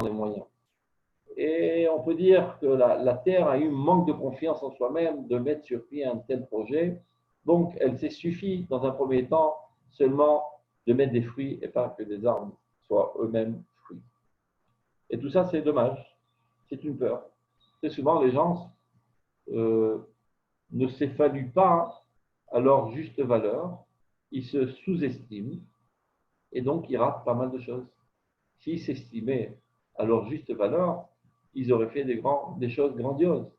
les moyens. Et on peut dire que la Terre a eu un manque de confiance en soi-même de mettre sur pied un tel projet. Donc, elle s'est suffi, dans un premier temps, seulement de mettre des fruits et pas que des arbres soient eux-mêmes fruits. Et tout ça, c'est dommage. C'est une peur. Très souvent, les gens ne s'évaluent pas à leur juste valeur. Ils se sous-estiment et donc ils ratent pas mal de choses. S'ils s'estimaient à leur juste valeur, ils auraient fait des choses grandioses.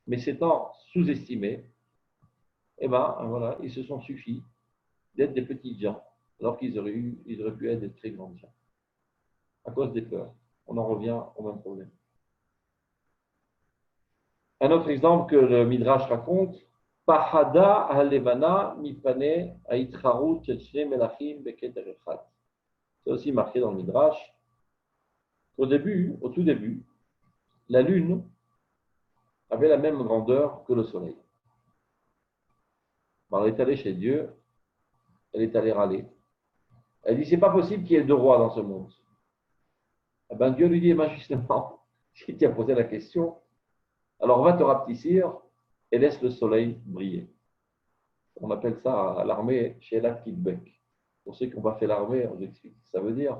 Mais s'étant sous-estimés, eh ben, voilà, ils se sont suffis d'être des petits gens, alors qu'ils auraient pu être des très grands gens. À cause des peurs. On en revient au même problème. Un autre exemple que le Midrash raconte, Pahada halevana mipane aitcharut shel melachim beketer echad. C'est aussi marqué dans le Midrash. Au tout début, la lune avait la même grandeur que le soleil. Bon, elle est allée chez Dieu, elle est allée râler. Elle dit, c'est pas possible qu'il y ait deux rois dans ce monde. Eh ben, Dieu lui dit, ben justement, si tu as posé la question, alors va te rapetissir et laisse le soleil briller. On appelle ça à l'armée Shelat Kidbek. Pour ceux qui n'ont pas fait l'armée, on explique ce que ça veut dire.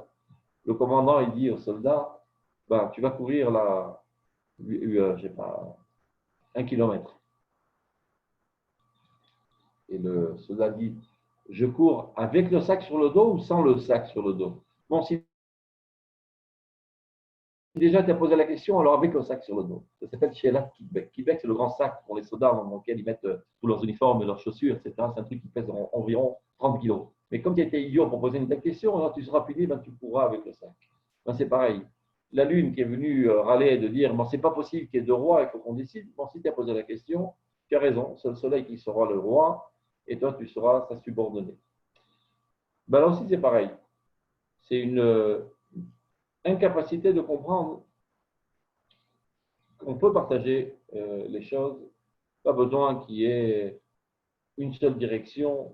Le commandant, il dit aux soldats, ben, tu vas courir là, je sais pas, 1 kilomètre. Et le soldat dit, je cours avec le sac sur le dos ou sans le sac sur le dos? Bon, si déjà tu as posé la question, alors avec le sac sur le dos. Ça s'appelle Shelat Kidbek. Kidbek, c'est le grand sac pour les soldats dans lequel ils mettent tous leurs uniformes et leurs chaussures, etc. C'est un truc qui pèse environ 30 kilos. Mais comme tu as été idiot pour poser une telle question, alors tu seras puni, ben, tu courras avec le sac. Ben, c'est pareil. La lune qui est venue râler et de dire, bon, c'est pas possible qu'il y ait deux rois, il faut qu'on décide. Bon, si tu as posé la question, tu as raison, c'est le soleil qui sera le roi et toi, tu seras sa subordonnée. Ben, là aussi, c'est pareil. C'est une incapacité de comprendre qu'on peut partager les choses. Pas besoin qu'il y ait une seule direction.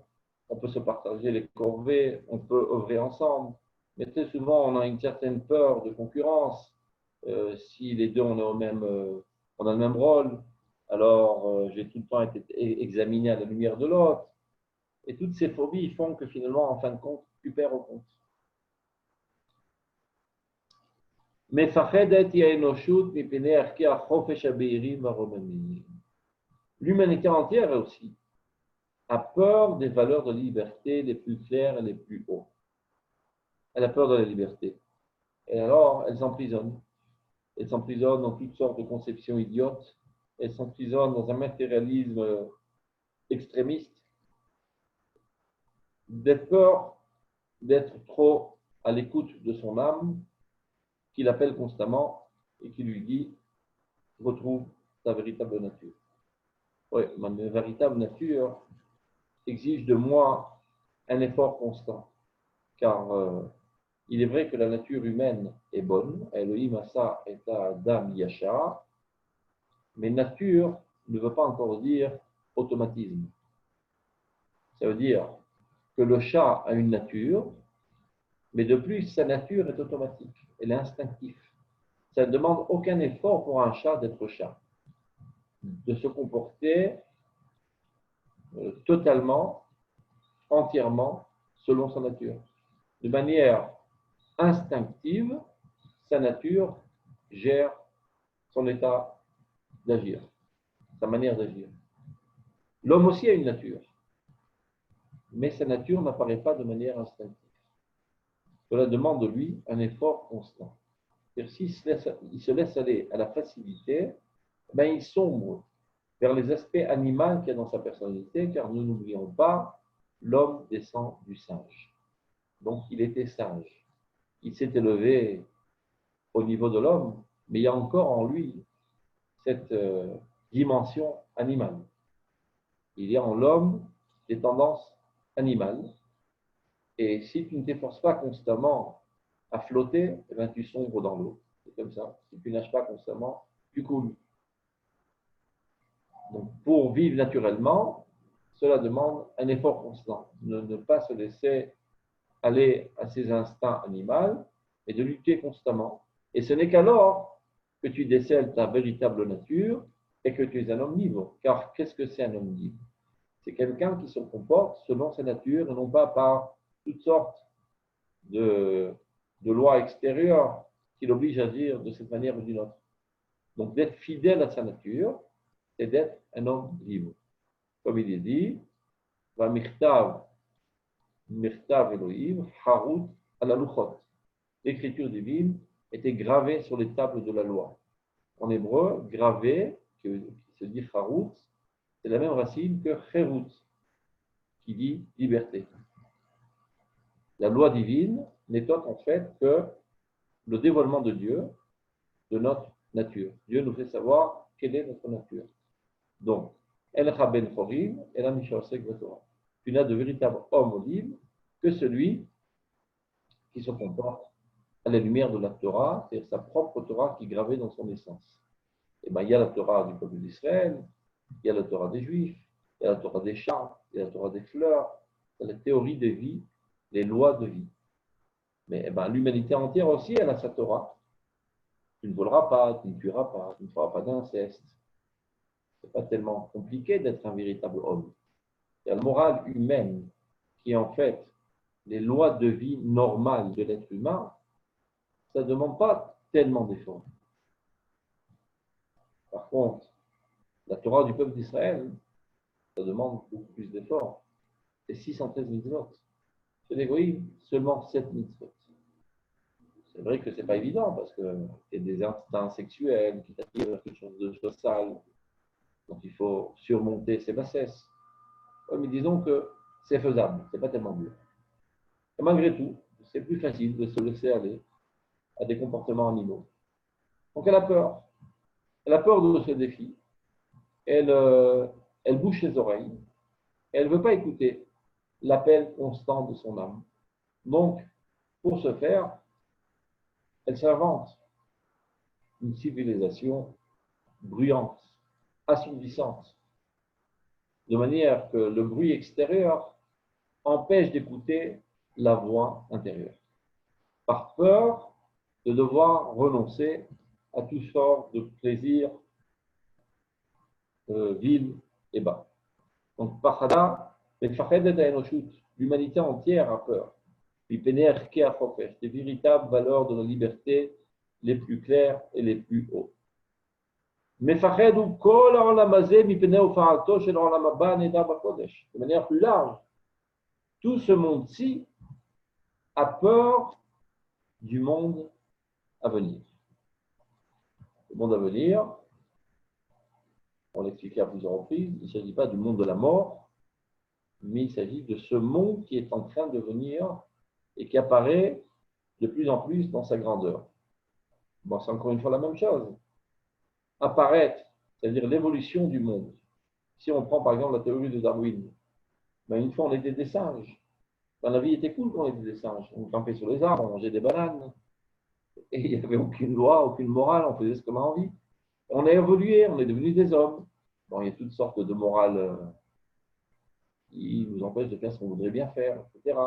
On peut se partager les corvées, on peut œuvrer ensemble. Mais très souvent, on a une certaine peur de concurrence. Si les deux, on a le même rôle, alors j'ai tout le temps été examiné à la lumière de l'autre. Et toutes ces phobies font que finalement, en fin de compte, tu perds au compte. L'humanité entière aussi a peur des valeurs de liberté les plus claires et les plus hautes. Elle a peur de la liberté. Et alors, elle s'emprisonne. Elle s'emprisonne dans toutes sortes de conceptions idiotes. Elle s'emprisonne dans un matérialisme extrémiste. D'être peur d'être trop à l'écoute de son âme, qui l'appelle constamment et qui lui dit « retrouve ta véritable nature ». Oui, ma véritable nature exige de moi un effort constant, car il est vrai que la nature humaine est bonne, Elohim asa et Adam yasha, mais nature ne veut pas encore dire automatisme. Ça veut dire que le chat a une nature, mais de plus, sa nature est automatique, elle est instinctive. Ça ne demande aucun effort pour un chat d'être chat, de se comporter totalement, entièrement, selon sa nature. De manière instinctive, sa nature gère son état d'agir, sa manière d'agir. L'homme aussi a une nature, mais sa nature n'apparaît pas de manière instinctive. Cela demande de lui un effort constant. S'il se laisse aller à la facilité, ben il sombre vers les aspects animaux qu'il y a dans sa personnalité, car nous n'oublions pas, l'homme descend du singe. Donc il était sage. Il s'est élevé au niveau de l'homme, mais il y a encore en lui cette dimension animale. Il y a en l'homme des tendances animales, et si tu ne t'efforces pas constamment à flotter, eh bien, tu sombres dans l'eau. C'est comme ça. Si tu nages pas constamment, tu coules. Donc, pour vivre naturellement, cela demande un effort constant. Ne pas se laisser aller à ses instincts animaux et de lutter constamment Et ce n'est qu'alors que tu décèles ta véritable nature et que tu es un homme libre. Car qu'est-ce que c'est un homme libre? C'est quelqu'un qui se comporte selon sa nature et non pas par toutes sortes de lois extérieures qui l'obligent à agir de cette manière ou d'une autre. Donc d'être fidèle à sa nature, c'est d'être un homme libre. Comme il est dit, va mirtav Elohim, harut ala luchot. L'écriture divine était gravée sur les tables de la loi. En hébreu, gravé, qui se dit harut, c'est la même racine que cherut, qui dit liberté. La loi divine n'est autre en fait que le dévoilement de Dieu, de notre nature. Dieu nous fait savoir quelle est notre nature. Donc, El Chaben Chorim, El Amishosek Torah. Tu n'as de véritable homme libre que celui qui se comporte à la lumière de la Torah, c'est-à-dire sa propre Torah qui est gravée dans son essence. Et bien, il y a la Torah du peuple d'Israël, il y a la Torah des Juifs, il y a la Torah des chats, il y a la Torah des fleurs, il y a la théorie de vie, les lois de vie. Mais l'humanité entière aussi, elle a sa Torah. Tu ne voleras pas, tu ne tueras pas, tu ne feras pas d'inceste. Ce n'est pas tellement compliqué d'être un véritable homme. Il y a la morale humaine qui est en fait les lois de vie normales de l'être humain. Ça ne demande pas tellement d'efforts. Par contre, la Torah du peuple d'Israël, ça demande beaucoup plus d'efforts. C'est 613 mitzvot. Chez les goïms, seulement 7 mitzvot. C'est vrai que ce n'est pas évident parce qu'il y a des instincts sexuels qui t'attirent vers quelque chose de social. Donc il faut surmonter ses bassesses. Mais disons que c'est faisable, ce n'est pas tellement dur. Et malgré tout, c'est plus facile de se laisser aller à des comportements animaux. Donc elle a peur. Elle a peur de ce défi. Elle bouche ses oreilles. Elle ne veut pas écouter l'appel constant de son âme. Donc, pour ce faire, elle s'invente une civilisation bruyante, assourdissante, de manière que le bruit extérieur empêche d'écouter la voix intérieure, par peur de devoir renoncer à tout sort de plaisir vil et bas. Donc, l'humanité entière a peur. Des véritables valeurs de la liberté les plus claires et les plus hauts. De manière plus large, tout ce monde-ci a peur du monde à venir. Le monde à venir, on l'a expliqué à plusieurs reprises, il ne s'agit pas du monde de la mort, mais il s'agit de ce monde qui est en train de venir et qui apparaît de plus en plus dans sa grandeur. Bon, c'est encore une fois la même chose. Apparaître, c'est-à-dire l'évolution du monde. Si on prend par exemple la théorie de Darwin, une fois on était des singes. La vie était cool quand on était des singes. On campait sur les arbres, on mangeait des bananes. Et il n'y avait aucune loi, aucune morale, on faisait ce qu'on a envie. On a évolué, on est devenus des hommes. Bon, il y a toutes sortes de morales qui nous empêchent de faire ce qu'on voudrait bien faire, etc.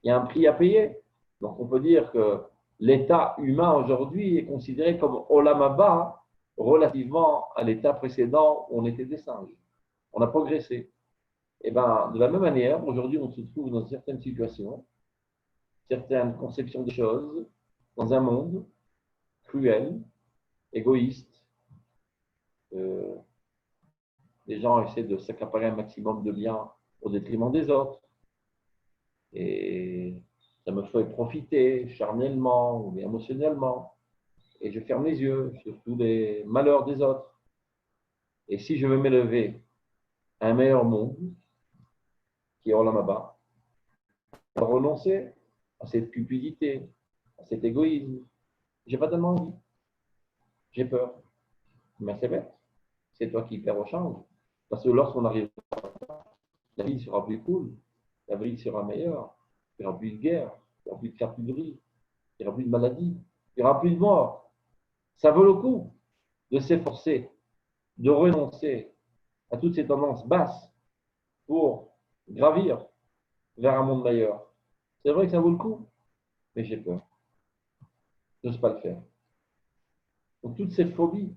Il y a un prix à payer. Donc on peut dire que l'état humain aujourd'hui est considéré comme Olam Haba relativement à l'état précédent où on était des singes. On a progressé. Et de la même manière, aujourd'hui, on se trouve dans certaines situations, certaines conceptions des choses, dans un monde cruel, égoïste. Les gens essaient de s'accaparer un maximum de biens au détriment des autres. Et ça me fait profiter charnellement ou émotionnellement. Et je ferme les yeux sur tous les malheurs des autres. Et si je veux m'élever à un meilleur monde, qui est Olam Haba, je dois renoncer à cette cupidité, à cet égoïsme. J'ai pas tellement envie. J'ai peur. Mais c'est bête. C'est toi qui perds au change. Parce que lorsqu'on arrive, la vie sera plus cool, la vie sera meilleure, il n'y aura plus de guerre, il n'y aura plus de carpinnerie, il n'y aura plus de maladie, il n'y aura plus de mort. Ça vaut le coup de s'efforcer, de renoncer à toutes ces tendances basses pour gravir vers un monde meilleur. C'est vrai que ça vaut le coup, mais j'ai peur. Je n'ose pas le faire. Donc, toutes ces phobies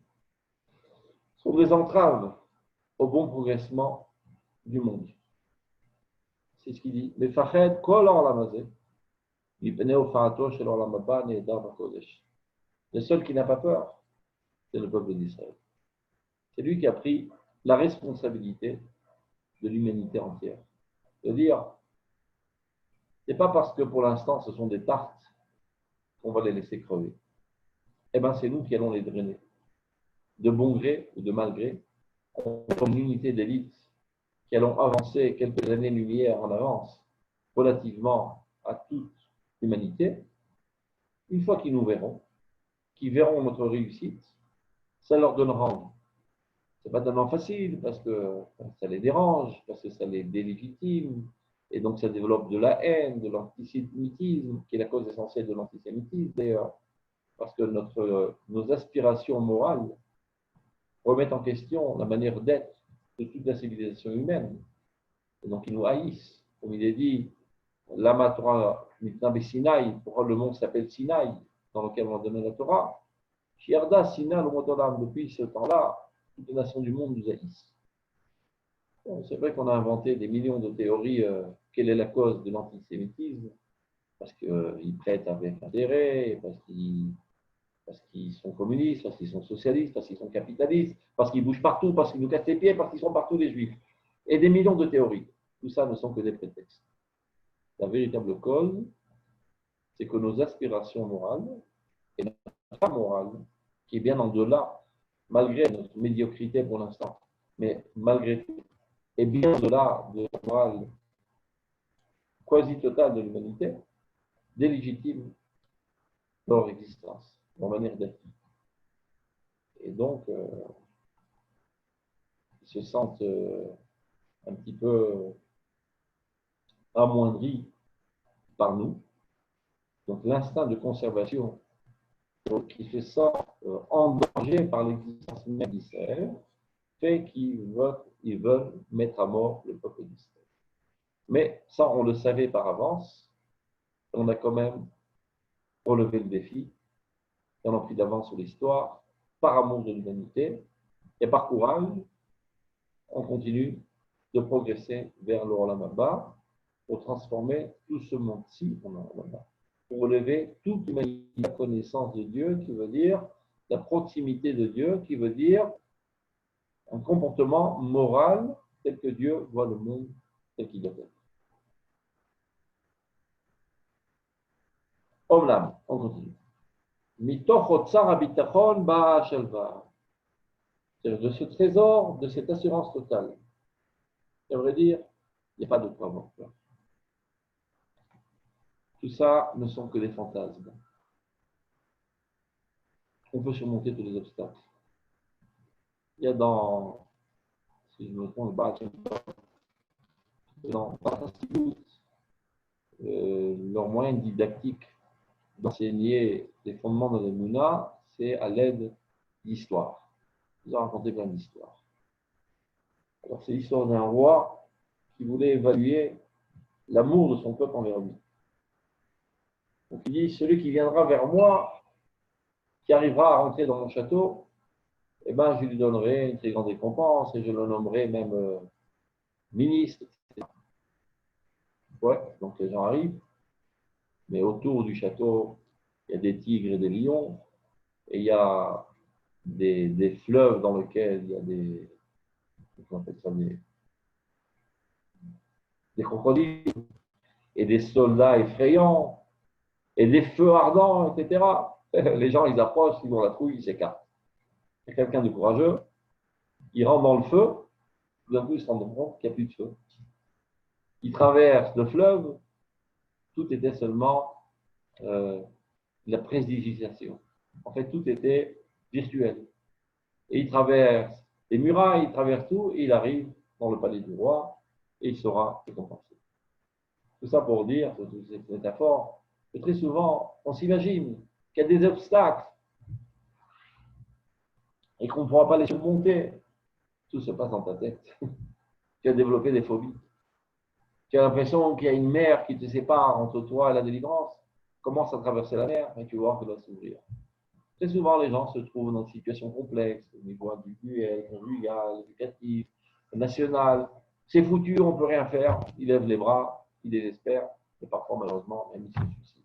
sont des entraves au bon progressement du monde. C'est ce qu'il dit. Le seul qui n'a pas peur, c'est le peuple d'Israël. C'est lui qui a pris la responsabilité de l'humanité entière. De dire, c'est pas parce que pour l'instant ce sont des tartes qu'on va les laisser crever. Eh bien, c'est nous qui allons les drainer. De bon gré ou de mal gré, comme une unité d'élite qui allons avancer quelques années-lumière en avance relativement à toute l'humanité, une fois qu'ils nous verront, qu'ils verront notre réussite, ça leur donnera envie. Ce n'est pas tellement facile parce que ça les dérange, parce que ça les délégitime, et donc ça développe de la haine, de l'antisémitisme, qui est la cause essentielle de l'antisémitisme d'ailleurs, parce que nos aspirations morales remettent en question la manière d'être de toute la civilisation humaine. Et donc ils nous haïssent. Comme il est dit, Lama Torah Mitnabe Sinaï, pourquoi le monde s'appelle Sinaï, dans lequel on a donné la Torah. Shierda Sina, le Motolam, depuis ce temps-là, toutes les nations du monde nous haïssent. Bon, c'est vrai qu'on a inventé des millions de théories, quelle est la cause de l'antisémitisme, parce qu'ils prêtent avec intérêt, parce qu'ils sont communistes, parce qu'ils sont socialistes, parce qu'ils sont capitalistes, parce qu'ils bougent partout, parce qu'ils nous cassent les pieds, parce qu'ils sont partout des juifs. Et des millions de théories. Tout ça ne sont que des prétextes. La véritable cause, c'est que nos aspirations morales et notre morale, qui est bien en delà, malgré notre médiocrité pour l'instant, mais malgré tout, est bien au-delà de la morale quasi totale de l'humanité, délégitime leur existence, leur manière d'être. Et donc, ils se sentent un petit peu amoindris par nous. Donc, l'instinct de conservation qui se sent en danger par l'existence même d'Israël fait qu'ils veulent mettre à mort le peuple d'Israël. Mais ça, on le savait par avance. On a quand même relevé le défi. On a pris d'avance sur l'histoire, par amour de l'humanité et par courage, on continue de progresser vers le Olam Haba pour transformer tout ce monde-ci en Olam Haba. Pour relever toute l'humanité, la connaissance de Dieu, qui veut dire la proximité de Dieu, qui veut dire un comportement moral tel que Dieu voit le monde tel qu'il doit être. Omlam, on continue. Mitoch otsar habitachon ba shelva. C'est-à-dire de ce trésor, de cette assurance totale. Ça veut dire, il n'y a pas de quoi avoir peur. Tout ça ne sont que des fantasmes. On peut surmonter tous les obstacles. Il y a dans, si je me trompe, dans leur moyen didactique d'enseigner les fondements de l'Emouna, c'est à l'aide d'histoires. Ils ont raconté plein d'histoires. Alors, c'est l'histoire d'un roi qui voulait évaluer l'amour de son peuple envers lui. Donc, il dit, celui qui viendra vers moi, qui arrivera à rentrer dans mon château, eh ben, je lui donnerai une très grande récompense et je le nommerai même ministre, etc. Ouais, donc les gens arrivent, mais autour du château, il y a des tigres et des lions, et il y a des fleuves dans lesquels il y a des crocodiles, et des soldats effrayants, et des feux ardents, etc. Les gens, ils approchent, ils ont la trouille, ils s'écartent. Il y a quelqu'un de courageux, il rentre dans le feu, tout d'un coup, ils se rendent compte qu'il n'y a plus de feu. Il traverse le fleuve, tout était seulement la prestidigitation. En fait, tout était virtuel. Et il traverse les murailles, il traverse tout, et il arrive dans le palais du roi, et il sera récompensé. Tout ça pour dire, cette métaphore, que très souvent, on s'imagine qu'il y a des obstacles et qu'on ne pourra pas les surmonter. Tout se passe dans ta tête. Tu as développé des phobies. Tu as l'impression qu'il y a une mer qui te sépare entre toi et la délivrance. Commence à traverser la mer et tu vas voir qu'elle va s'ouvrir. Très souvent, les gens se trouvent dans des situations complexes, au niveau individuel, conjugal, éducatif, national. C'est foutu, on ne peut rien faire. Ils lèvent les bras, ils désespèrent, et parfois, malheureusement, même ils se suicident.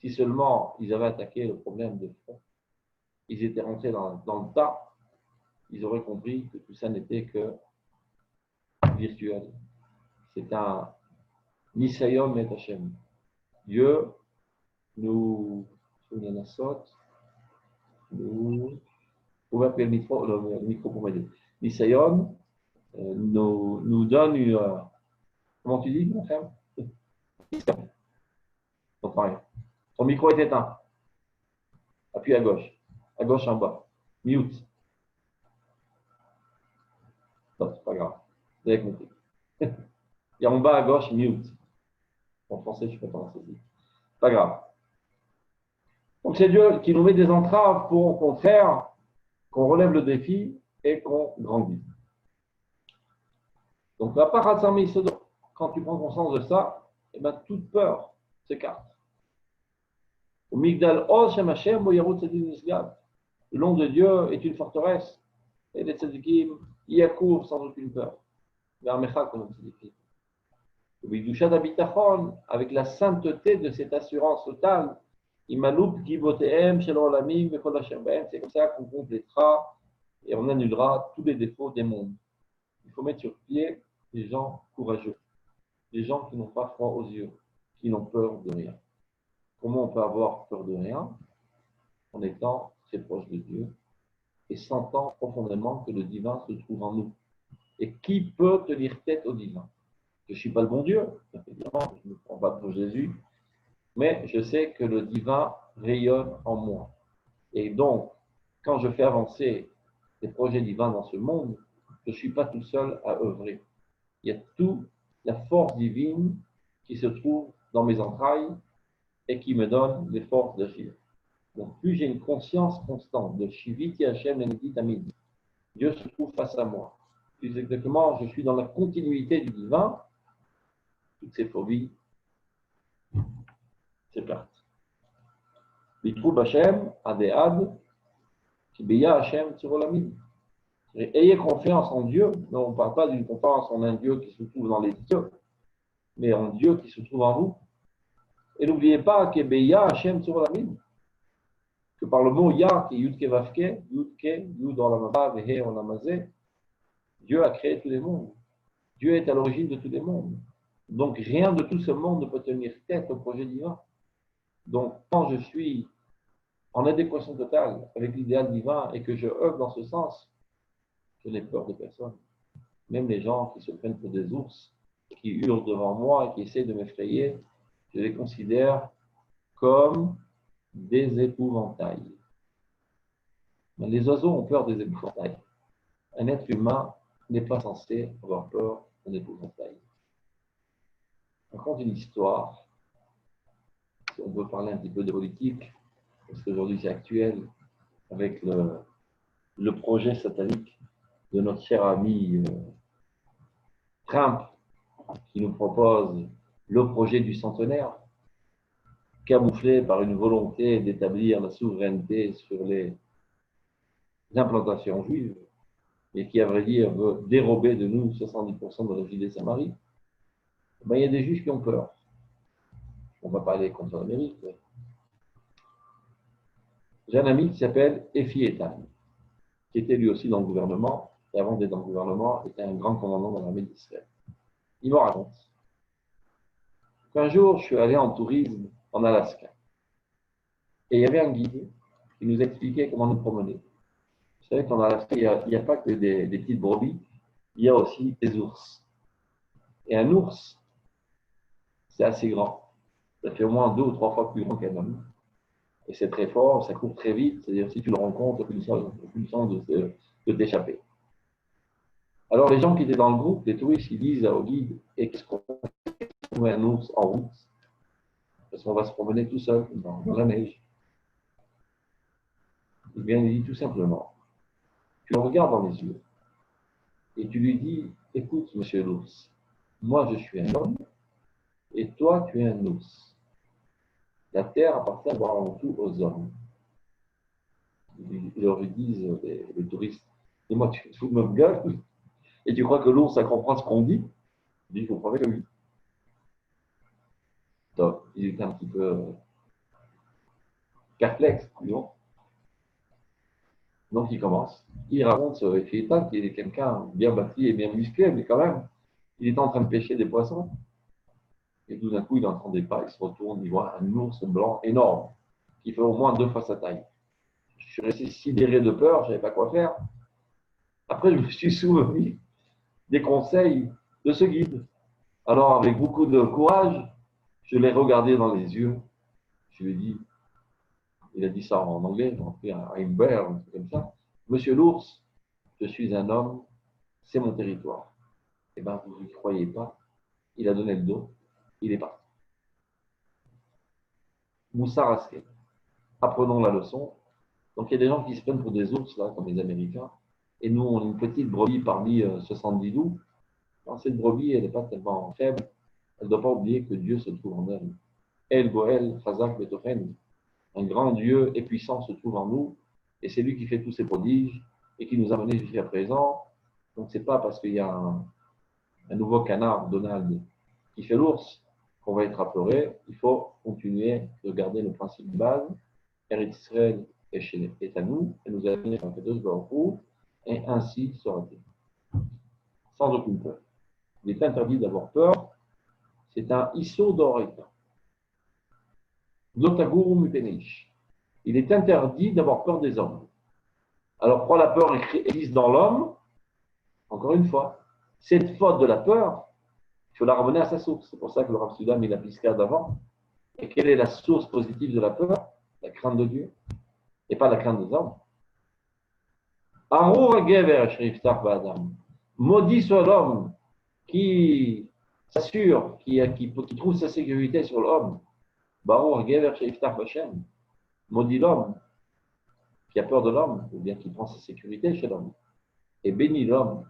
Si seulement ils avaient attaqué le problème de fond, ils étaient rentrés dans le tas, ils auraient compris que tout ça n'était que virtuel. C'est un Nisayom et Hashem. Dieu nous nous pouvez appeler le micro pour m'aider. Nisayom nous donne une. Comment tu dis, mon frère? Je n'entends rien. Ton micro est éteint. Appuie à gauche en bas. Mute. Non, c'est pas grave. Vous avez compris. Et en bas à gauche, mute. En français, je ne peux pas en saisir. Pas grave. Donc c'est Dieu qui nous met des entraves pour, au contraire, qu'on relève le défi et qu'on grandisse. Donc la parasamé, quand tu prends conscience de ça, eh ben, toute peur s'écarte. Au Migdal Oz Shem Hashem, Moyarut Tzaddik Nisgad. Le nom de Dieu est une forteresse. Et les tzadikim y accourent sans aucune peur. Vers Mechal, comme tzadikim. Bidusha d'Abitachon, avec la sainteté de cette assurance totale, Imaloup Gibotehem Shelo Olamim Vekol Asher Ben, c'est comme ça qu'on complétera et on annulera tous les défauts des mondes. Il faut mettre sur pied des gens courageux, des gens qui n'ont pas froid aux yeux, qui n'ont peur de rien. Comment on peut avoir peur de rien? En étant très proche de Dieu et sentant profondément que le divin se trouve en nous. Et qui peut tenir tête au divin? Je ne suis pas le bon Dieu, évidemment, je ne me prends pas pour Jésus, mais je sais que le divin rayonne en moi. Et donc, quand je fais avancer les projets divins dans ce monde, je ne suis pas tout seul à œuvrer. Il y a toute la force divine qui se trouve dans mes entrailles et qui me donne les forces d'agir. Donc, plus j'ai une conscience constante de Shiviti Hashem Lenedit Amid, Dieu se trouve face à moi. Plus exactement, je suis dans la continuité du divin, toutes ces phobies s'écartent. Bitrou Hashem, Adéad, Kibeya Hashem, Tsirolamid. Ayez confiance en Dieu, mais on ne parle pas d'une confiance en un Dieu qui se trouve dans les cieux, mais en Dieu qui se trouve en vous. Et n'oubliez pas que Beya Hashem Tsirolamid, que par le mot Ya, qui est Yudke Vavke, Yudke, Yud Olamaba, Vehe Olamazé, Dieu a créé tous les mondes. Dieu est à l'origine de tous les mondes. Donc rien de tout ce monde ne peut tenir tête au projet divin. Donc quand je suis en adéquation totale avec l'idéal divin et que je œuvre dans ce sens, je n'ai peur de personne. Même les gens qui se prennent pour des ours, qui hurlent devant moi et qui essaient de m'effrayer, je les considère comme des épouvantails. Mais les oiseaux ont peur des épouvantails. Un être humain n'est pas censé avoir peur d'un épouvantail. On raconte une histoire, si on veut parler un petit peu de politique, parce qu'aujourd'hui c'est actuel, avec le projet satanique de notre cher ami Trump, qui nous propose le projet du centenaire, camouflé par une volonté d'établir la souveraineté sur les implantations juives, et qui, à vrai dire, veut dérober de nous 70% de la Judée-Samarie. Ben, il y a des juges qui ont peur. On ne va pas aller contre l'Amérique. Mais... J'ai un ami qui s'appelle Efi Etan, qui était lui aussi dans le gouvernement, et avant d'être dans le gouvernement, était un grand commandant dans l'armée d'Israël. Il me raconte qu'un jour, je suis allé en tourisme en Alaska. Et il y avait un guide qui nous expliquait comment nous promener. Vous savez qu'en Alaska, il n'y a pas que des petites brebis, il y a aussi des ours. Et un ours, c'est assez grand. Ça fait au moins 2 ou 3 fois plus grand qu'un homme. Et c'est très fort, ça court très vite. C'est-à-dire si tu le rencontres, tu n'as plus le sens de t'échapper. Alors les gens qui étaient dans le groupe, les touristes, ils disent au guide, et qu'est-ce qu'on fait un ours en route? Parce qu'on va se promener tout seul dans la neige. Eh bien, il dit tout simplement, tu le regardes dans les yeux et tu lui dis, écoute, monsieur l'ours, moi je suis un homme et toi tu es un ours. La terre appartient avant tout aux hommes. ils leur disent, les touristes, dis-moi, tu te fous de notre gueule et tu crois que l'ours, ça comprend ce qu'on dit? Il dit, il faut prendre que lui. Donc, il était un petit peu perplexe, disons. Donc, il commence. Il raconte ce Eféta qui est quelqu'un bien bâti et bien musclé, mais quand même, il est en train de pêcher des poissons. Et tout d'un coup, il entend des pas, il se retourne, il voit un ours blanc énorme, qui fait au moins 2 fois sa taille. Je suis resté sidéré de peur, je ne savais pas quoi faire. Après, je me suis souvenu des conseils de ce guide. Alors, avec beaucoup de courage, je l'ai regardé dans les yeux. Je lui ai dit, il a dit ça en anglais, j'ai repris un bear, un truc comme ça. Monsieur l'ours, je suis un homme, c'est mon territoire. Eh bien, vous ne croyez pas, il a donné le dos, il est parti. Moussa Rasquet. Apprenons la leçon. Donc, il y a des gens qui se prennent pour des ours, là, comme les Américains. Et nous, on est une petite brebis parmi 70 loups. Alors, cette brebis, elle n'est pas tellement faible. Elle ne doit pas oublier que Dieu se trouve en elle. El Goel, Chazak, Betochen. Un grand Dieu et puissant se trouve en nous. Et c'est lui qui fait tous ces prodiges et qui nous a menés jusqu'à présent. Donc, ce n'est pas parce qu'il y a un nouveau canard, Donald, qui fait l'ours, qu'on va être apeuré. Il faut continuer de garder le principe de base. Eretz Israël est à nous, et nous a donné un Kadosh Baruch Hu, et ainsi sera-t-il. Sans aucune peur. Il est interdit d'avoir peur. C'est un Issur d'Oreita. Notaguru Mupeneish. Il est interdit d'avoir peur des hommes. Alors, pourquoi la peur existe dans l'homme? Encore une fois, cette faute de la peur, il faut la ramener à sa source. C'est pour ça que le Rav Sudam, il a pisqué d'avant. Et quelle est la source positive de la peur? La crainte de Dieu, et pas la crainte des hommes. Maudit soit l'homme qui s'assure, qui trouve sa sécurité sur l'homme. Maudit l'homme qui a peur de l'homme, ou bien qui prend sa sécurité chez l'homme. Et béni l'homme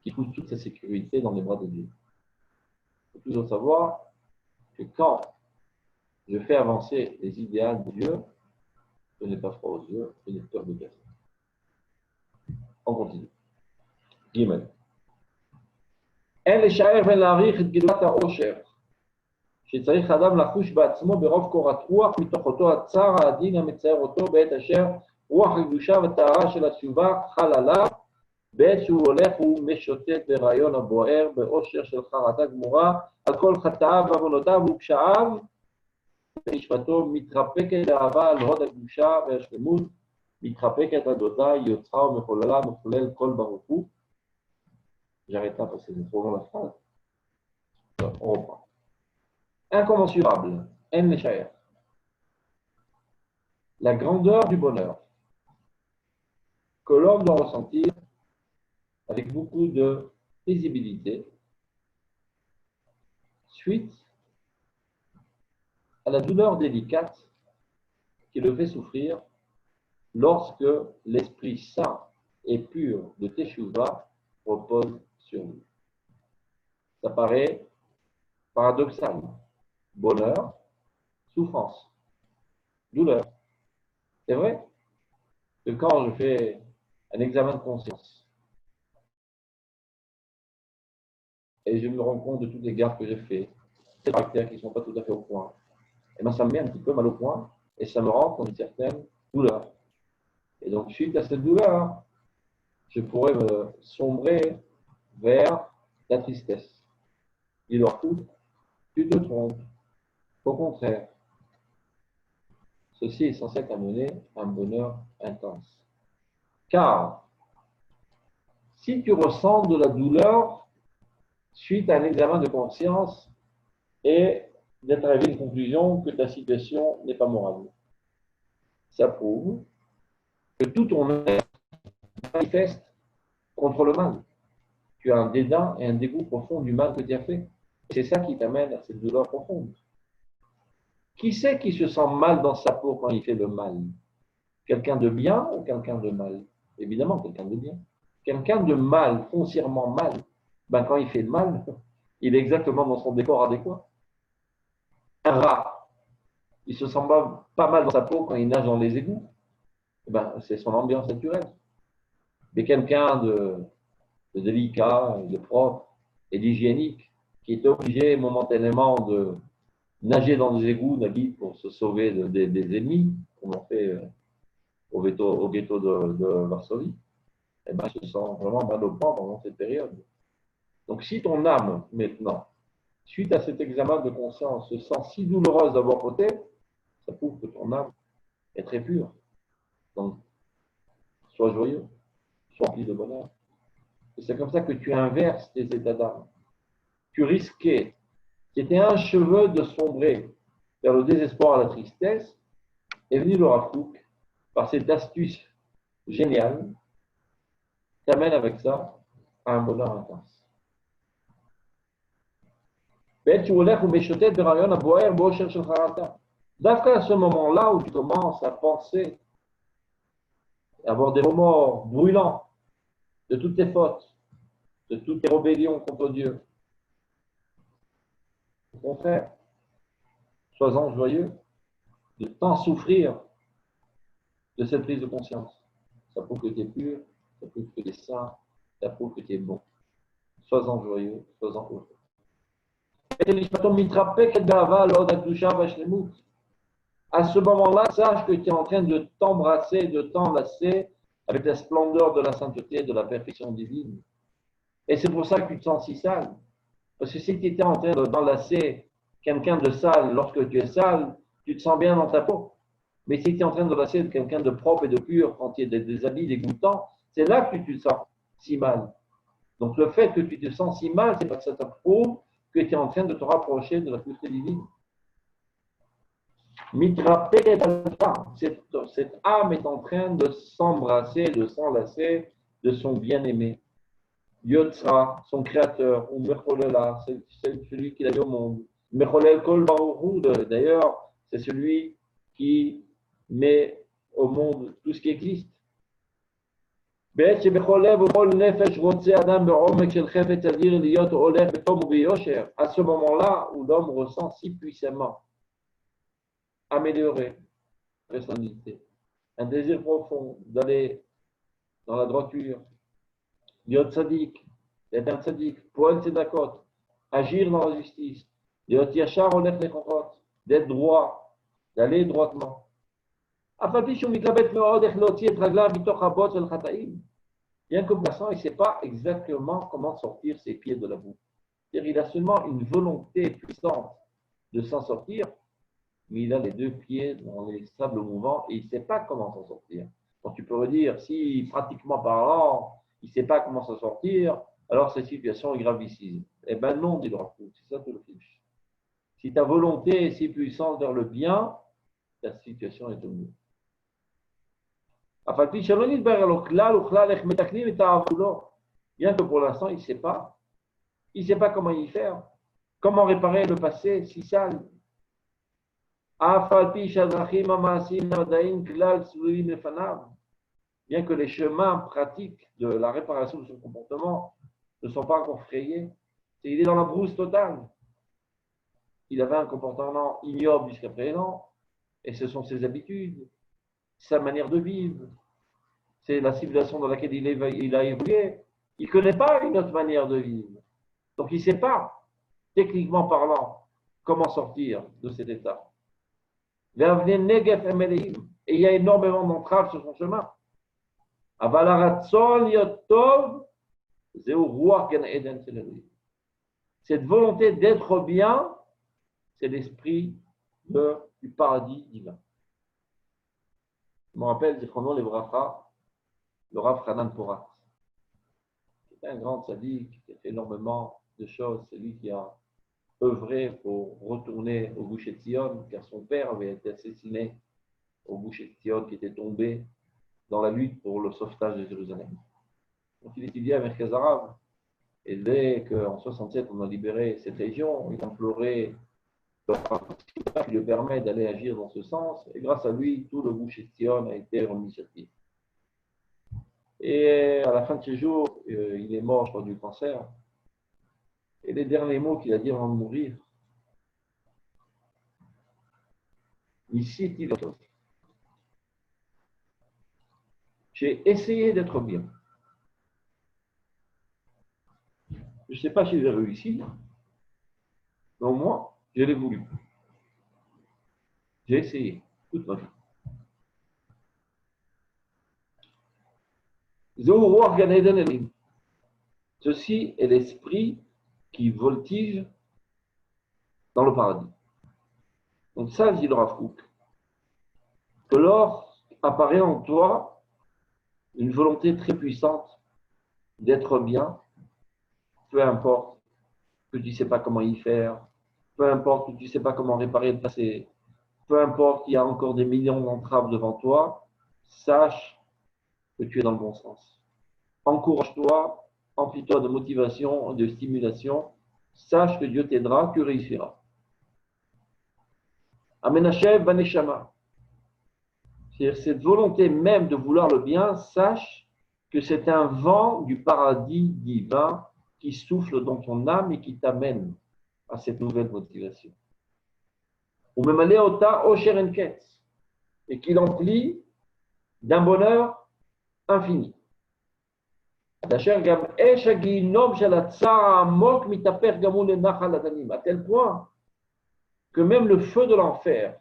qui trouve toute sa sécurité dans les bras de Dieu. Il faut toujours savoir que quand je fais avancer les idéaux de Dieu, je n'ai pas froid aux yeux, je n'ai peur de personne. On continue. Gimel. אין לשער ולהעריך את גדולת העושר, שצריך האדם לחוש בעצמו ברוב קורת רוח מתוך אותו הצער העדין המצער אותו בעת אשר רוח הקדושה וטהרה של התשובה חל עליו, בעת שהוא הולך ומשוטט ברעיון הבוער בעושר של חרטה גמורה על כל חטאיו ועוונותיו ופשעיו, ונשמתו מתרפקת באהבה על הוד הקדושה והשלמות, מתרפקת הדודה יוצרה ומחוללה מחולל כל ברוך הוא. J'arrête là parce que c'est trop long la phrase. On reprend. Incommensurable. La grandeur du bonheur que l'homme doit ressentir avec beaucoup de paisibilité suite à la douleur délicate qui le fait souffrir lorsque l'esprit saint et pur de Teshuvah repose sur lui. Ça paraît paradoxal. Bonheur, souffrance, douleur. C'est vrai que quand je fais un examen de conscience et je me rends compte de toutes les gaffes que j'ai faites, des caractères qui ne sont pas tout à fait au point, et bien ça me met un petit peu mal au point et ça me rend dans une certaine douleur. Et donc, suite à cette douleur, je pourrais me sombrer vers la tristesse. Il leur coûte, tu te trompes. Au contraire, ceci est censé t'amener un bonheur intense. Car, si tu ressens de la douleur suite à un examen de conscience et d'être arrivé à une conclusion que ta situation n'est pas morale, ça prouve que tout ton être manifeste contre le mal. Tu as un dédain et un dégoût profond du mal que tu as fait. C'est ça qui t'amène à cette douleur profonde. Qui c'est qui se sent mal dans sa peau quand il fait le mal? Quelqu'un de bien ou quelqu'un de mal? Évidemment, quelqu'un de bien. Quelqu'un de mal, foncièrement mal, ben, quand il fait le mal, il est exactement dans son décor adéquat. Un rat, il se sent pas mal dans sa peau quand il nage dans les égouts. eh ben, c'est son ambiance naturelle. Mais quelqu'un de délicat, de propre et d'hygiénique, qui est obligé momentanément de nager dans des égouts d'habits pour se sauver des ennemis, comme on fait au ghetto de Varsovie, eh ben, je sens vraiment mal au point pendant cette période. Donc, si ton âme, maintenant, suite à cet examen de conscience, se sent si douloureuse d'avoir fauté, ça prouve que ton âme est très pure. Donc, sois joyeux, sois rempli de bonheur. Et c'est comme ça que tu inverses tes états d'âme. Tu risquais, qui était un cheveu de sombrer vers le désespoir, à la tristesse, est venu le Rafouk, par cette astuce géniale, t'amène avec ça à un bonheur intense. D'après à ce moment-là où tu commences à penser, à avoir des remords brûlants de toutes tes fautes, de toutes tes rébellions contre Dieu, au contraire, sois-en joyeux de tant souffrir de cette prise de conscience. Ça prouve que tu es pur, ça prouve que tu es saint, ça prouve que tu es bon. Sois-en joyeux, sois-en heureux. À ce moment-là, sache que tu es en train de t'embrasser, de t'enlacer avec la splendeur de la sainteté, de la perfection divine. Et c'est pour ça que tu te sens si sale. Parce que si tu étais en train d'enlacer quelqu'un de sale lorsque tu es sale, tu te sens bien dans ta peau. Mais si tu es en train d'enlacer quelqu'un de propre et de pur quand il y a des habits dégoûtants, c'est là que tu te sens si mal. Donc le fait que tu te sens si mal, c'est parce que ça prouve que tu es en train de te rapprocher de la pureté divine. Cette âme est en train de s'embrasser, de s'enlacer de son bien-aimé. Yotzra, son créateur, ou Mecholela, c'est celui qui l'a mis au monde. Mecholel Kol Baruchu, d'ailleurs, c'est celui qui met au monde tout ce qui existe. À ce moment-là où l'homme ressent si puissamment améliorer sa personnalité, un désir profond d'aller dans la droiture, להיות צדיק, d'être un tzaddik, פועל צדקות, agir dans la justice, להיות ישר הולך נכוחות, d'être droit, d'aller droitement. אף על פי שהוא מתלבט מאוד איך להוציא את רגליו מתוך הבוץ של החטאים. Bien que pour l'instant, il ne sait pas exactement comment sortir ses pieds de la boue. C'est-à-dire, il a seulement une volonté puissante de s'en sortir, mais il a les deux pieds dans les sables mouvants et il ne sait pas comment s'en sortir. Donc tu peux dire, si pratiquement parlant, il ne sait pas comment s'en sortir, alors cette situation est gravissime. Eh bien non, dit le Rav Kook, c'est ça tout le fiche. Si ta volonté est si puissante vers le bien, ta situation est au mieux. Bien que pour l'instant, il ne sait pas. Il ne sait pas comment y faire. Comment réparer le passé si sale. Bien que les chemins pratiques de la réparation de son comportement ne sont pas encore frayés, il est dans la brousse totale. Il avait un comportement ignoble jusqu'à présent, et ce sont ses habitudes, sa manière de vivre, c'est la civilisation dans laquelle il a évolué. Il ne connaît pas une autre manière de vivre. Donc il ne sait pas, techniquement parlant, comment sortir de cet état. Et il y a énormément d'entraves sur son chemin. Cette volonté d'être bien, c'est l'esprit du paradis divin. Je me rappelle, Zichrono Livracha, le Rav Hanan Porat. C'est un grand tzaddik qui a fait énormément de choses. C'est lui qui a œuvré pour retourner au Gush Etzion, car son père avait été assassiné au Gush Etzion, qui était tombé dans la lutte pour le sauvetage de Jérusalem. Donc il étudiait à Merkaz Arabe. Et dès qu'en 67, on a libéré cette région, il a imploré qui lui permet d'aller agir dans ce sens. Et grâce à lui, tout le Gush Etzion a été remis sur pied. Et à la fin de ses jours, il est mort, je crois, du cancer. Et les derniers mots qu'il a dit avant de mourir, il cite J'ai essayé d'être bien. Je ne sais pas si j'ai réussi, mais au moins, je l'ai voulu. J'ai essayé toute ma vie. Ceci est l'esprit qui voltige dans le paradis. Donc ça, dit le Rav Kook, que lorsqu'apparaît en toi une volonté très puissante d'être bien, peu importe que tu ne sais pas comment y faire, peu importe que tu ne sais pas comment réparer le passé, peu importe qu'il y a encore des millions d'entraves devant toi, sache que tu es dans le bon sens. Encourage-toi, emplis-toi de motivation, de stimulation, sache que Dieu t'aidera, tu réussiras. Amenachev Vaneshama. C'est-à-dire cette volonté même de vouloir le bien, sache que c'est un vent du paradis divin qui souffle dans ton âme et qui t'amène à cette nouvelle motivation. Ou même aller au ta Osherenketz, et qui l'emplit d'un bonheur infini. À tel point que même le feu de l'enfer,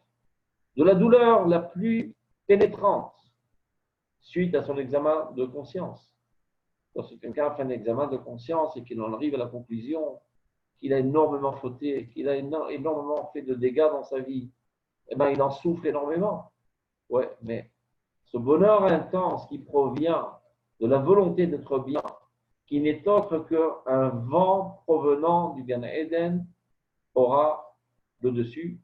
de la douleur la plus pénétrante, suite à son examen de conscience. Lorsque quelqu'un fait un examen de conscience et qu'il en arrive à la conclusion qu'il a énormément fauté, qu'il a énormément fait de dégâts dans sa vie, eh bien, il en souffre énormément. Ouais, mais ce bonheur intense qui provient de la volonté d'être bien, qui n'est autre qu'un vent provenant du Gan Eden, aura le dessus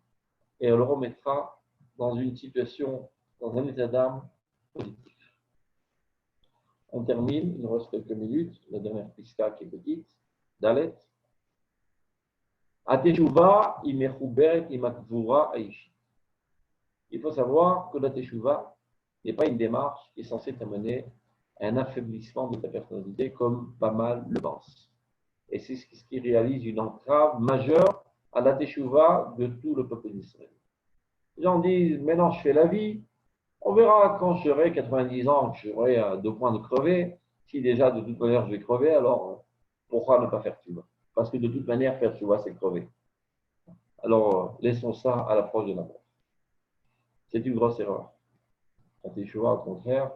et le remettra dans une situation, dans un état d'âme positif. On termine, il nous reste quelques minutes, la dernière pista qui est petite, Dalet. Ateshuva imechuberet imakvura aishi. Il faut savoir que la teshuva n'est pas une démarche qui est censée t'amener à un affaiblissement de ta personnalité comme pas mal le pensent. Et c'est ce qui réalise une entrave majeure à la teshuva de tout le peuple d'Israël. Les gens disent, maintenant je fais la vie, on verra quand j'aurai 90 ans, que j'aurai à 2 points de crever. Si déjà de toute manière je vais crever, alors pourquoi ne pas faire tchouva? Parce que de toute manière, faire tchouva, c'est crever. Alors laissons ça à l'approche de la mort. C'est une grosse erreur. La teshuva, au contraire,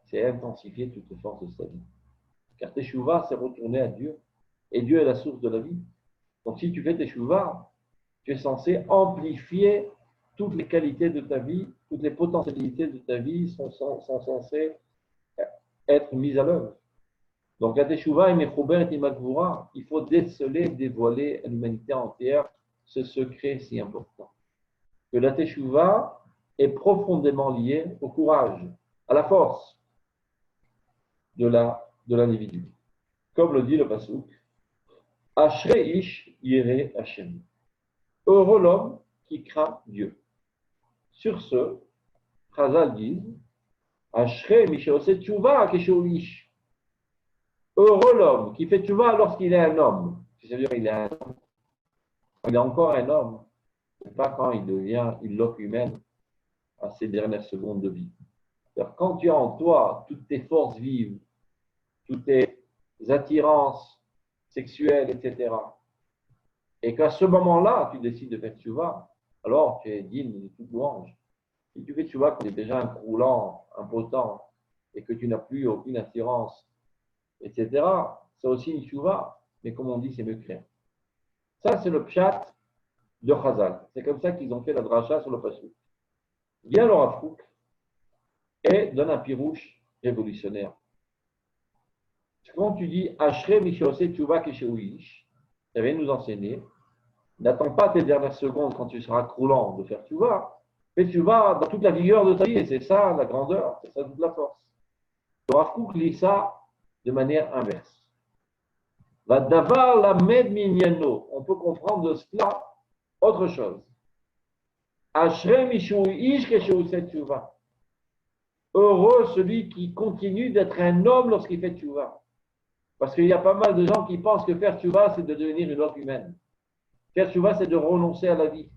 c'est intensifier toutes les forces de sa vie. Car teshuva, c'est retourner à Dieu. Et Dieu est la source de la vie. Donc si tu fais teshuva, tu es censé amplifier toutes les qualités de ta vie, toutes les potentialités de ta vie sont censées être mises à l'œuvre. Donc, la Teshuvah et Mechoubert et Imakvura, il faut déceler, dévoiler à l'humanité entière ce secret si important. Que la Teshuvah est profondément liée au courage, à la force de l'individu. Comme le dit le Pasuk, Ashrei ish yireh Hashem. Heureux l'homme qui craint Dieu. Sur ce, Chazal dit, Ashrei misheoseh teshuvah keshehu ish. Heureux l'homme qui fait teshuvah lorsqu'il est un homme. C'est-à-dire qu'il est un homme. Il est encore un homme. Ce n'est pas quand il devient une loque humaine à ses dernières secondes de vie. C'est-à-dire quand tu as en toi toutes tes forces vives, toutes tes attirances sexuelles, etc., et qu'à ce moment-là, tu décides de faire teshuvah, alors tu es digne de toute louange. Si tu fais teshuvah quand tu es déjà un croulant, impotent, et que tu n'as plus aucune attirance, etc., c'est aussi une teshuvah, mais comme on dit, c'est mieux que rien. Ça, c'est le pshat de Chazal. C'est comme ça qu'ils ont fait la dracha sur le pasuk. Vient le Rav Kook et donne un pirouche révolutionnaire. Quand tu dis Ashrei misheose teshuvah keshehu ish, ça vient nous enseigner, n'attends pas tes dernières secondes quand tu seras croulant de faire teshuvah, fais teshuvah dans toute la vigueur de ta vie, et c'est ça la grandeur, c'est ça toute la force. Le Rav Kook lit ça de manière inverse. Vadavar lamed minyano, on peut comprendre de cela autre chose. Ashrei mishu ish keshehu teshuvah. Heureux celui qui continue d'être un homme lorsqu'il fait teshuvah. Parce qu'il y a pas mal de gens qui pensent que faire teshuvah, c'est de devenir une loque humaine. Faire teshuvah, c'est de renoncer à la vie.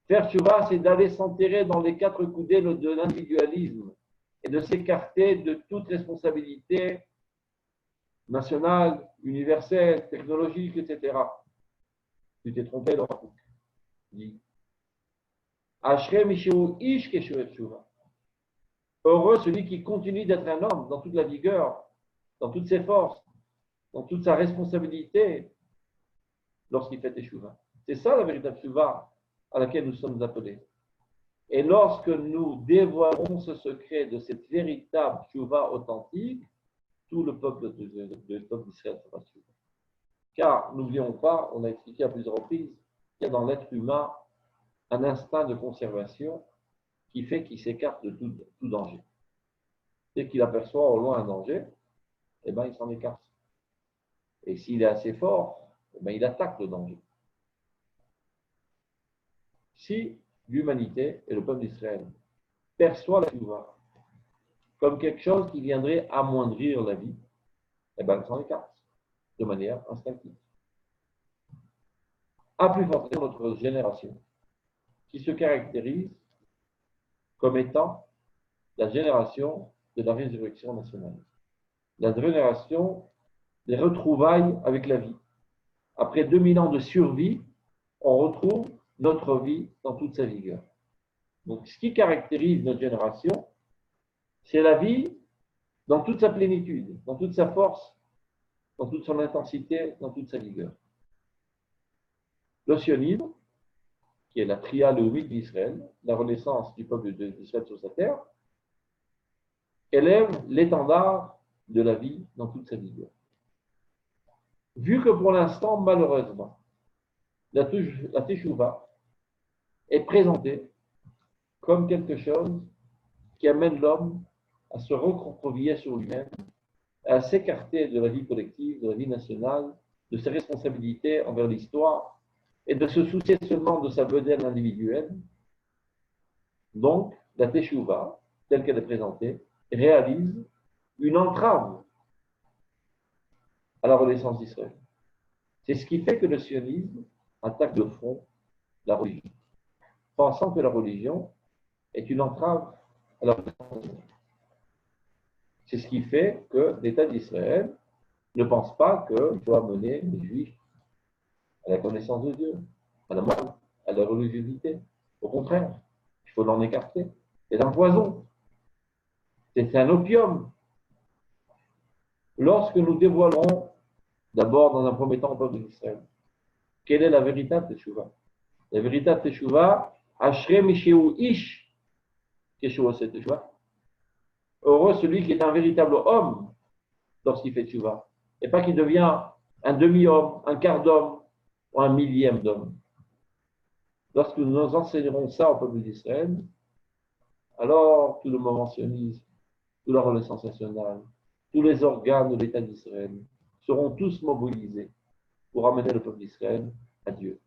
Faire teshuvah, c'est d'aller s'enterrer dans les 4 coudées de l'individualisme et de s'écarter de toute responsabilité nationale, universelle, technologique, etc. Tu t'es trompé dans la boucle. Dit. Heureux celui qui continue d'être un homme dans toute la vigueur, dans toutes ses forces, dans toute sa responsabilité lorsqu'il fait teshuva. C'est ça la véritable teshuva à laquelle nous sommes appelés. Et lorsque nous dévoilerons ce secret de cette véritable teshuva authentique, tout le peuple d'Israël sera teshuva. Car n'oublions pas, on a expliqué à plusieurs reprises, qu'il y a dans l'être humain un instinct de conservation qui fait qu'il s'écarte de tout danger. Dès qu'il aperçoit au loin un danger, eh ben, il s'en écarte. Et s'il est assez fort, eh ben, il attaque le danger. Si l'humanité et le peuple d'Israël perçoivent la teshuva comme quelque chose qui viendrait amoindrir la vie, eh ben, il s'en écarte de manière instinctive. À plus forte raison notre génération, qui se caractérise comme étant la génération de la résurrection nationale, la génération des retrouvailles avec la vie. Après 2000 ans de survie, on retrouve notre vie dans toute sa vigueur. Donc, ce qui caractérise notre génération, c'est la vie dans toute sa plénitude, dans toute sa force, dans toute son intensité, dans toute sa vigueur. Le sionisme, qui est la tria léomique d'Israël, la renaissance du peuple d'Israël sur sa terre, élève l'étendard de la vie dans toute sa vigueur. Vu que pour l'instant, malheureusement, la teshuva est présentée comme quelque chose qui amène l'homme à se recroqueviller sur lui-même, à s'écarter de la vie collective, de la vie nationale, de ses responsabilités envers l'histoire, et de se soucier seulement de sa bedaine individuelle. Donc, la teshuva, telle qu'elle est présentée, réalise une entrave à la renaissance d'Israël. C'est ce qui fait que le sionisme attaque de front la religion, pensant que la religion est une entrave à la renaissance d'Israël. C'est ce qui fait que l'État d'Israël ne pense pas qu'il faut amener les Juifs à la connaissance de Dieu, à la morale, à la religiosité. Au contraire, il faut l'en écarter. C'est un poison. C'est un opium. Lorsque nous dévoilerons, d'abord dans un premier temps au peuple d'Israël, quelle est la véritable teshuva? La véritable teshuva, Ashrei Mishéou Ish, Keshuva c'est teshuva. Heureux celui qui est un véritable homme lorsqu'il fait teshuva, et pas qu'il devient un demi-homme, un quart d'homme ou un millième d'homme. Lorsque nous enseignerons ça au peuple d'Israël, alors tout le mouvement sioniste, toute la Renaissance nationale, tous les organes de l'État d'Israël seront tous mobilisés pour amener le peuple d'Israël à Dieu,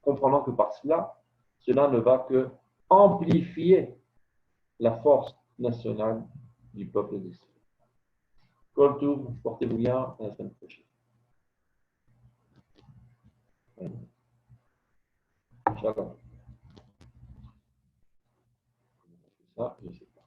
comprenant que par cela, cela ne va que amplifier la force nationale du peuple d'Israël. Kol Tov, portez-vous bien, à la semaine prochaine. Shalom. Ça, je sais pas.